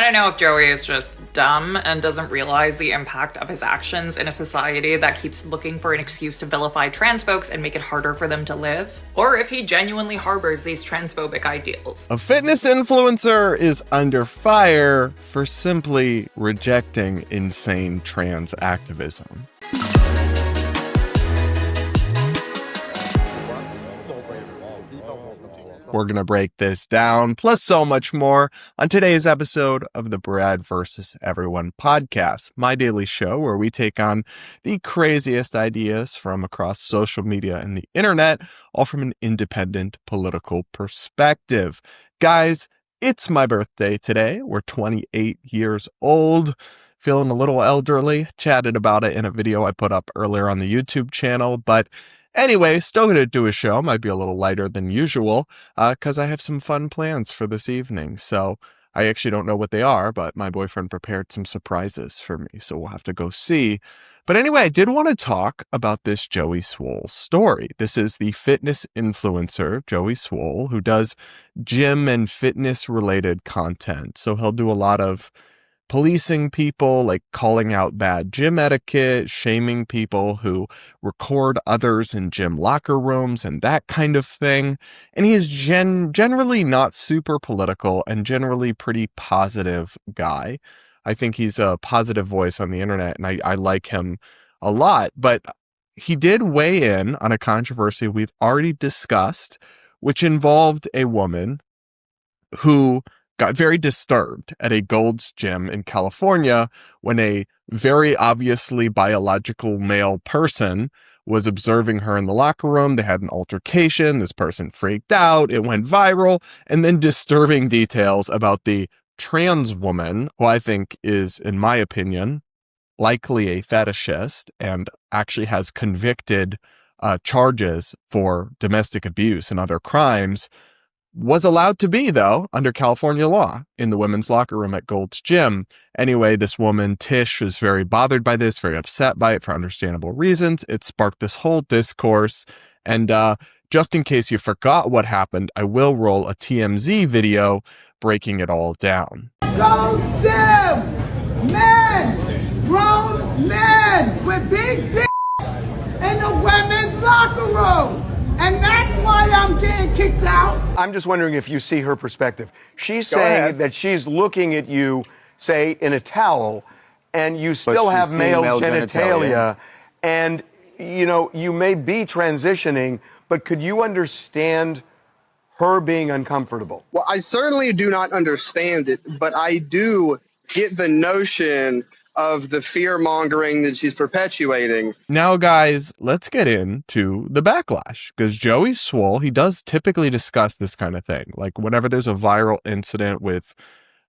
to know if Joey is just dumb and doesn't realize the impact of his actions in a society that keeps looking for an excuse to vilify trans folks and make it harder for them to live, or if he genuinely harbors these transphobic ideals. A fitness influencer is under fire for simply rejecting insane trans activism. We're going to break this down, plus so much more, on today's episode of the Brad vs. Everyone podcast, my daily show where we take on the craziest ideas from across social media and the internet, all from an independent political perspective. Guys, it's my birthday today. We're 28 years old, feeling a little elderly. Chatted about it in a video I put up earlier on the YouTube channel, but anyway, still going to do a show. Might be a little lighter than usual because I have some fun plans for this evening. So I actually don't know what they are, but my boyfriend prepared some surprises for me. So we'll have to go see. But anyway, I did want to talk about this Joey Swoll story. This is the fitness influencer, Joey Swoll, who does gym and fitness related content. So he'll do a lot of policing people, like calling out bad gym etiquette, shaming people who record others in gym locker rooms and that kind of thing. And he is generally not super political and generally pretty positive guy. I think he's a positive voice on the internet and I like him a lot. But he did weigh in on a controversy we've already discussed, which involved a woman who got very disturbed at a Gold's Gym in California when a very obviously biological male person was observing her in the locker room. They had an altercation. This person freaked out. It went viral. And then disturbing details about the trans woman, who I think is, in my opinion, likely a fetishist and actually has convicted charges for domestic abuse and other crimes, was allowed to be, though, under California law in the women's locker room at Gold's Gym. Anyway, this woman, Tish, was very bothered by this, very upset by it for understandable reasons. It sparked this whole discourse. And just in case you forgot what happened, I will roll a TMZ video breaking it all down. Gold's Gym! Men! Grown men with big dicks in the women's locker room! And that's why I'm getting kicked out. I'm just wondering if you see her perspective. She's saying that she's looking at you, say, in a towel, and you still have male genitalia. And, you know, you may be transitioning, but could you understand her being uncomfortable? Well, I certainly do not understand it, but I do get the notion of the fear-mongering that she's perpetuating. Now, guys, let's get into the backlash, because Joey Swoll, he does typically discuss this kind of thing. Like whenever there's a viral incident with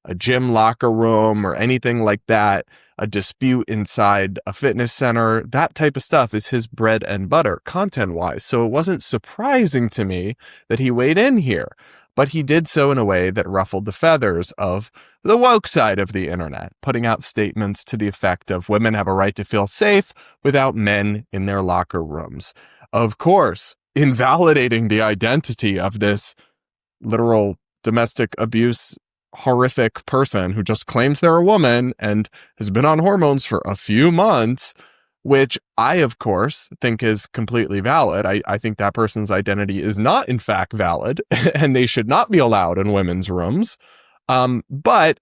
a gym locker room or anything like that, a dispute inside a fitness center, that type of stuff is his bread and butter content-wise. So it wasn't surprising to me that he weighed in here. But he did so in a way that ruffled the feathers of the woke side of the internet, putting out statements to the effect of women have a right to feel safe without men in their locker rooms. Of course, invalidating the identity of this literal domestic abuse horrific person who just claims they're a woman and has been on hormones for a few months, which I, of course, think is completely valid. I think that person's identity is not, in fact, valid, and they should not be allowed in women's rooms. But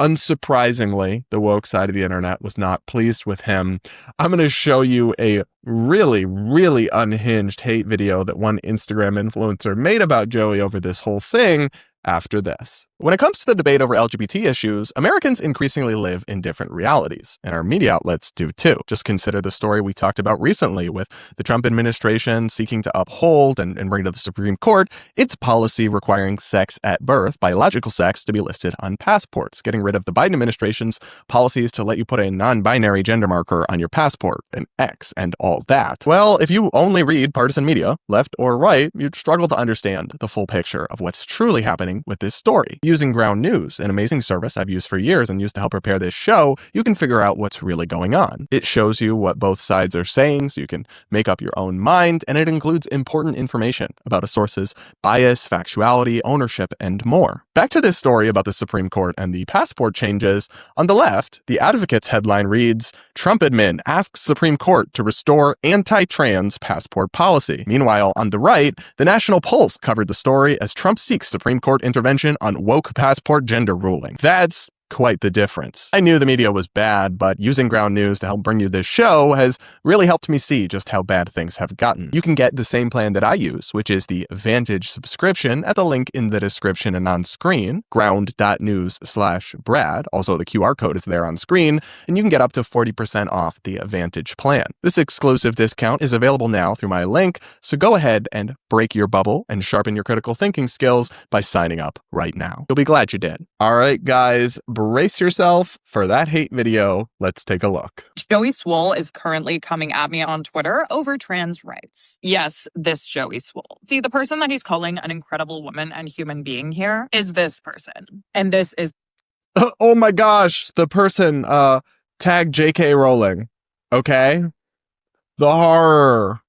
unsurprisingly, the woke side of the internet was not pleased with him. I'm going to show you a really, really unhinged hate video that one Instagram influencer made about Joey over this whole thing after this. When it comes to the debate over LGBT issues, Americans increasingly live in different realities, and our media outlets do too. Just consider the story we talked about recently with the Trump administration seeking to uphold and bring to the Supreme Court its policy requiring sex at birth, biological sex, to be listed on passports, getting rid of the Biden administration's policies to let you put a non-binary gender marker on your passport, an X, and all that. Well, if you only read partisan media, left or right, you'd struggle to understand the full picture of what's truly happening running with this story. Using Ground News, an amazing service I've used for years and used to help prepare this show, you can figure out what's really going on. It shows you what both sides are saying so you can make up your own mind, and it includes important information about a source's bias, factuality, ownership, and more. Back to this story about the Supreme Court and the passport changes. On the left, the Advocate's headline reads, "Trump admin asks Supreme Court to restore anti-trans passport policy." Meanwhile, on the right, the National Pulse covered the story as Trump seeks Supreme Court intervention on woke passport gender ruling. That's quite the difference. I knew the media was bad, but using Ground News to help bring you this show has really helped me see just how bad things have gotten. You can get the same plan that I use, which is the Vantage subscription, at the link in the description and on screen, ground.news/Brad. Also, the QR code is there on screen, and you can get up to 40% off the Vantage plan. This exclusive discount is available now through my link, so go ahead and break your bubble and sharpen your critical thinking skills by signing up right now. You'll be glad you did. All right, guys. Brace yourself for that hate video. Let's take a look. Joey Swoll is currently coming at me on Twitter over trans rights. Yes, this Joey Swoll. See, the person that he's calling an incredible woman and human being here is this person. And this is... Oh my gosh, the person, tag J.K. Rowling. Okay? The horror.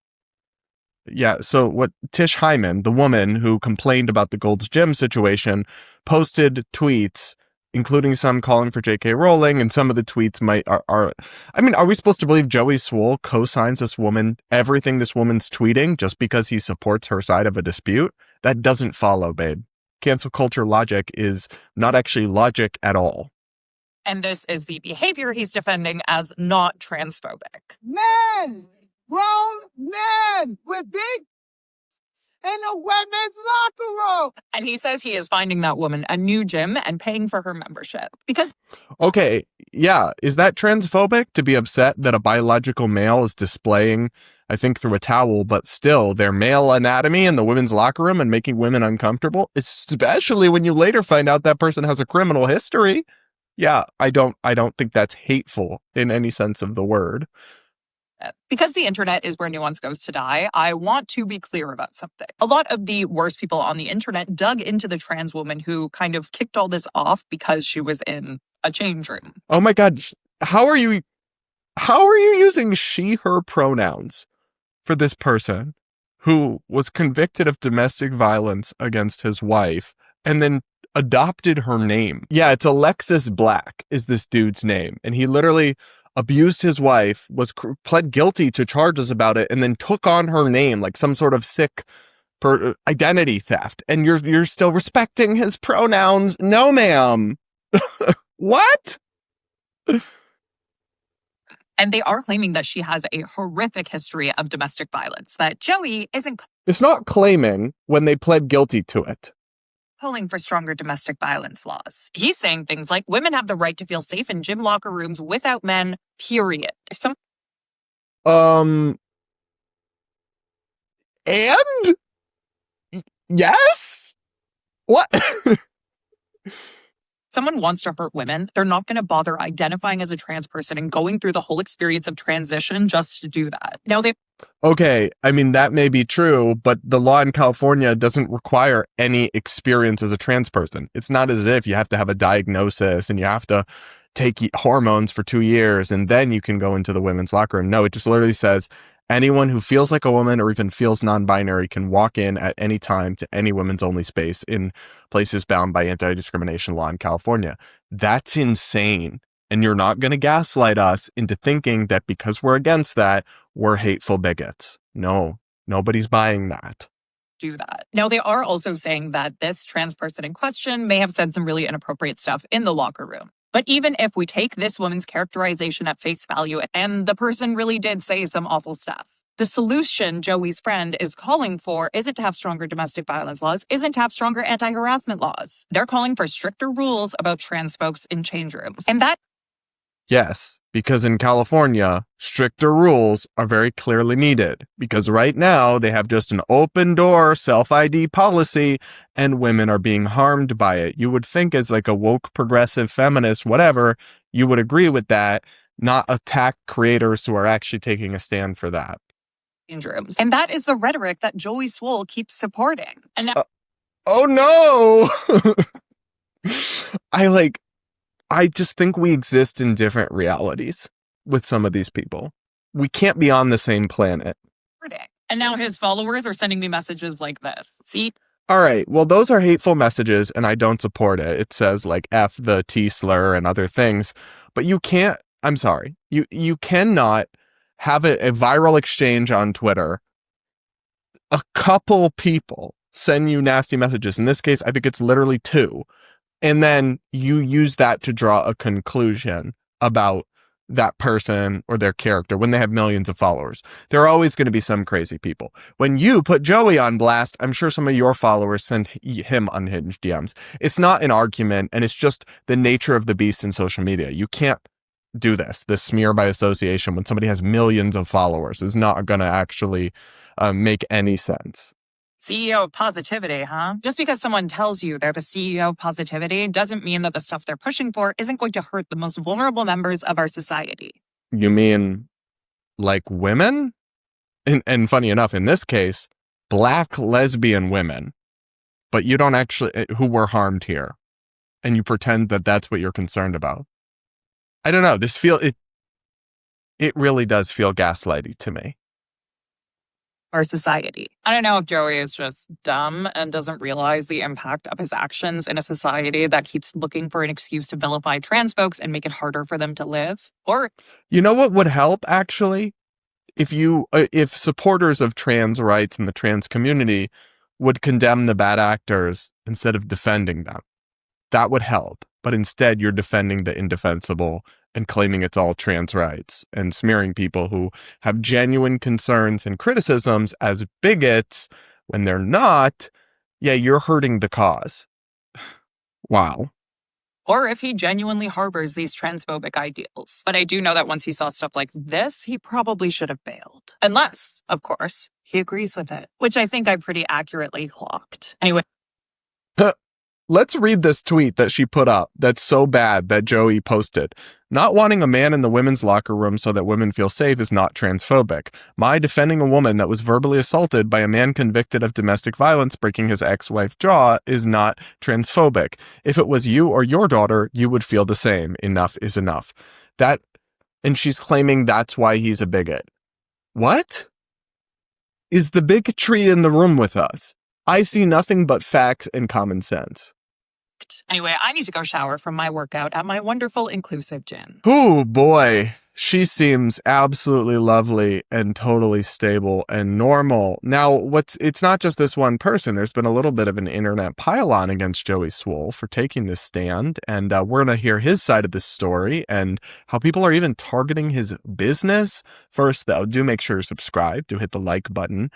Yeah, so what Tish Hyman, the woman who complained about the Gold's Gym situation, posted tweets, including some calling for J.K. Rowling, and some of the tweets are we supposed to believe Joey Swoll co-signs this woman, everything this woman's tweeting, just because he supports her side of a dispute? That doesn't follow, babe. Cancel culture logic is not actually logic at all. And this is the behavior he's defending as not transphobic. Men, grown men with big in the women's locker room. And he says he is finding that woman a new gym and paying for her membership. Because... Okay, yeah, is that transphobic to be upset that a biological male is displaying, I think through a towel, but still their male anatomy in the women's locker room and making women uncomfortable, especially when you later find out that person has a criminal history? Yeah, I don't think that's hateful in any sense of the word. Because the internet is where nuance goes to die, I want to be clear about something. A lot of the worst people on the internet dug into the trans woman who kind of kicked all this off because she was in a change room. Oh my God, how are you using she, her pronouns for this person who was convicted of domestic violence against his wife and then adopted her name? Yeah, it's Alexis Black is this dude's name, and he literally abused his wife, pled guilty to charges about it, and then took on her name like some sort of sick identity theft. And you're still respecting his pronouns? No, ma'am. What? And they are claiming that she has a horrific history of domestic violence, that Joey isn't... It's not claiming when they pled guilty to it. Calling for stronger domestic violence laws. He's saying things like women have the right to feel safe in gym locker rooms without men, period. And? Yes? What? Someone wants to hurt women, they're not going to bother identifying as a trans person and going through the whole experience of transition just to do that. Now Okay, I mean, that may be true, but the law in California doesn't require any experience as a trans person. It's not as if you have to have a diagnosis and you have to take hormones for 2 years and then you can go into the women's locker room. No, it just literally says anyone who feels like a woman or even feels non-binary can walk in at any time to any women's only space in places bound by anti-discrimination law in California. That's insane. And you're not going to gaslight us into thinking that because we're against that, we're hateful bigots. No, nobody's buying that. Do that. Now, they are also saying that this trans person in question may have said some really inappropriate stuff in the locker room. But even if we take this woman's characterization at face value, and the person really did say some awful stuff, the solution Joey's friend is calling for isn't to have stronger domestic violence laws, isn't to have stronger anti-harassment laws. They're calling for stricter rules about trans folks in change rooms. And that... Yes, because in California, stricter rules are very clearly needed. Because right now, they have just an open door self-ID policy, and women are being harmed by it. You would think as like a woke, progressive, feminist, whatever, you would agree with that, not attack creators who are actually taking a stand for that. And that is the rhetoric that Joey Swoll keeps supporting. And now... Oh no. I just think we exist in different realities with some of these people. We can't be on the same planet. And now his followers are sending me messages like this. See? All right. Well, those are hateful messages and I don't support it. It says like F the T slur and other things, but you can't, I'm sorry. You cannot have a viral exchange on Twitter. A couple people send you nasty messages. In this case, I think it's literally 2. And then you use that to draw a conclusion about that person or their character when they have millions of followers. There are always going to be some crazy people. When you put Joey on blast, I'm sure some of your followers send him unhinged DMs. It's not an argument, and it's just the nature of the beast in social media. You can't do this smear by association when somebody has millions of followers is not going to actually make any sense. CEO of positivity, huh? Just because someone tells you they're the CEO of positivity doesn't mean that the stuff they're pushing for isn't going to hurt the most vulnerable members of our society. You mean like women? And funny enough, in this case, Black lesbian women, but you don't actually, who were harmed here. And you pretend that that's what you're concerned about. I don't know. It really does feel gaslighty to me. Our society. I don't know if Joey is just dumb and doesn't realize the impact of his actions in a society that keeps looking for an excuse to vilify trans folks and make it harder for them to live. Or, you know what would help actually? If supporters of trans rights and the trans community would condemn the bad actors instead of defending them. That would help. But instead, you're defending the indefensible and claiming it's all trans rights and smearing people who have genuine concerns and criticisms as bigots when they're not. Yeah, you're hurting the cause. Wow. Or if he genuinely harbors these transphobic ideals. But I do know that once he saw stuff like this, he probably should have bailed. Unless, of course, he agrees with it, which I think I pretty accurately clocked. Anyway. Let's read this tweet that she put up that's so bad that Joey posted. Not wanting a man in the women's locker room so that women feel safe is not transphobic. My defending a woman that was verbally assaulted by a man convicted of domestic violence breaking his ex-wife's jaw is not transphobic. If it was you or your daughter, you would feel the same. Enough is enough. And she's claiming that's why he's a bigot. What? Is the bigotry in the room with us? I see nothing but facts and common sense. Anyway, I need to go shower from my workout at my wonderful inclusive gym. Oh boy, she seems absolutely lovely and totally stable and normal. Now, it's not just this one person. There's been a little bit of an internet pile-on against Joey Swoll for taking this stand, and we're going to hear his side of the story and how people are even targeting his business. First, though, do make sure to subscribe, do hit the like button,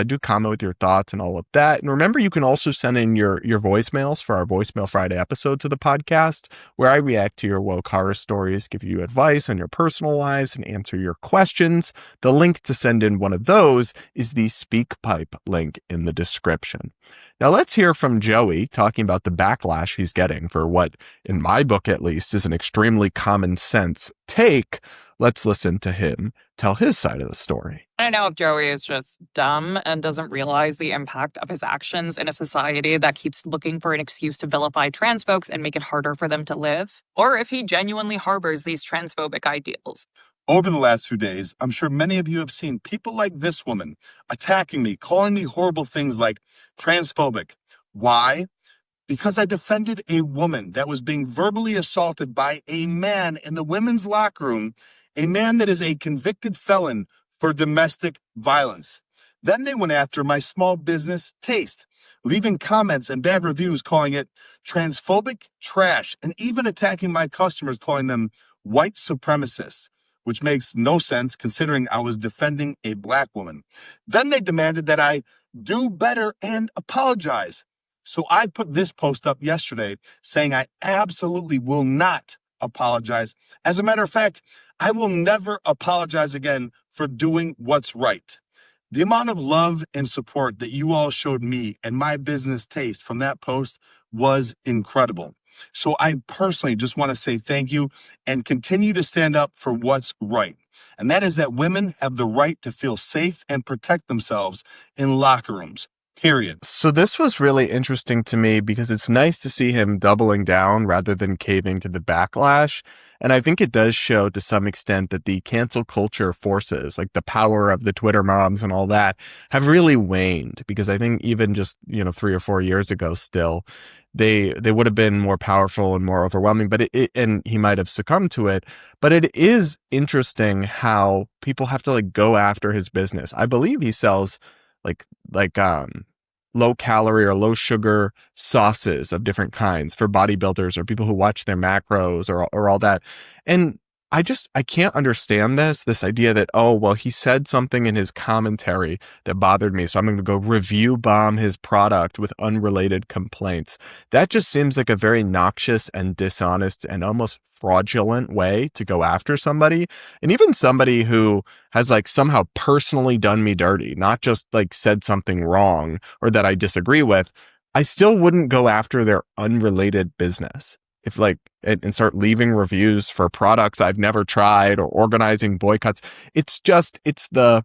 do comment with your thoughts and all of that. And remember, you can also send in your voicemails for our Voicemail Friday episodes of the podcast, where I react to your woke horror stories, give you advice on your personal lives, and answer your questions. The link to send in one of those is the SpeakPipe link in the description. Now let's hear from Joey talking about the backlash he's getting for what, in my book at least, is an extremely common sense take. Let's listen to him tell his side of the story. I don't know if Joey is just dumb and doesn't realize the impact of his actions in a society that keeps looking for an excuse to vilify trans folks and make it harder for them to live. Or if he genuinely harbors these transphobic ideals. Over the last few days, I'm sure many of you have seen people like this woman attacking me, calling me horrible things like transphobic. Why? Because I defended a woman that was being verbally assaulted by a man in the women's locker room, a man that is a convicted felon for domestic violence. Then they went after my small business Taste, leaving comments and bad reviews calling it transphobic trash, and even attacking my customers, calling them white supremacists, which makes no sense considering I was defending a black woman. Then they demanded that I do better and apologize. So I put this post up yesterday saying I absolutely will not apologize. As a matter of fact, I will never apologize again for doing what's right. The amount of love and support that you all showed me and my business Taste from that post was incredible. So I personally just want to say thank you and continue to stand up for what's right. And that is that women have the right to feel safe and protect themselves in locker rooms. period. So this was really interesting to me because it's nice to see him doubling down rather than caving to the backlash. And I think it does show to some extent that the cancel culture forces, like the power of the Twitter mobs and all that, have really waned. Because I think even just, 3 or 4 years ago still, they would have been more powerful and more overwhelming, but and he might have succumbed to it. But it is interesting how people have to like go after his business. I believe he sells like low calorie or low sugar sauces of different kinds for bodybuilders or people who watch their macros or all that. And I can't understand this idea that, oh, well, he said something in his commentary that bothered me, so I'm going to go review bomb his product with unrelated complaints. That just seems like a very noxious and dishonest and almost fraudulent way to go after somebody. And even somebody who has like somehow personally done me dirty, not just like said something wrong or that I disagree with, I still wouldn't go after their unrelated business. If and start leaving reviews for products I've never tried or organizing boycotts. It's the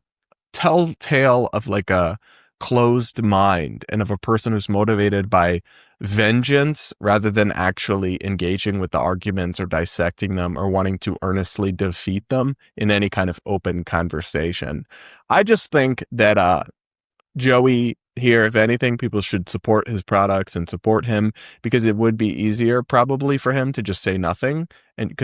telltale of like a closed mind and of a person who's motivated by vengeance rather than actually engaging with the arguments or dissecting them or wanting to earnestly defeat them in any kind of open conversation. I just think that Joey here, if anything, people should support his products and support him because it would be easier probably for him to just say nothing and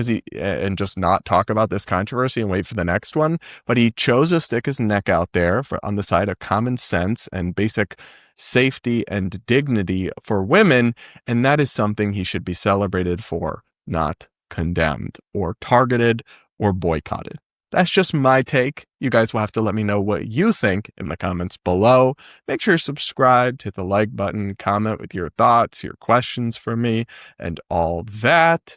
just not talk about this controversy and wait for the next one. But he chose to stick his neck out there on the side of common sense and basic safety and dignity for women. And that is something he should be celebrated for, not condemned or targeted or boycotted. That's just my take. You guys will have to let me know what you think in the comments below. Make sure you're subscribed, hit the like button, comment with your thoughts, your questions for me, and all that.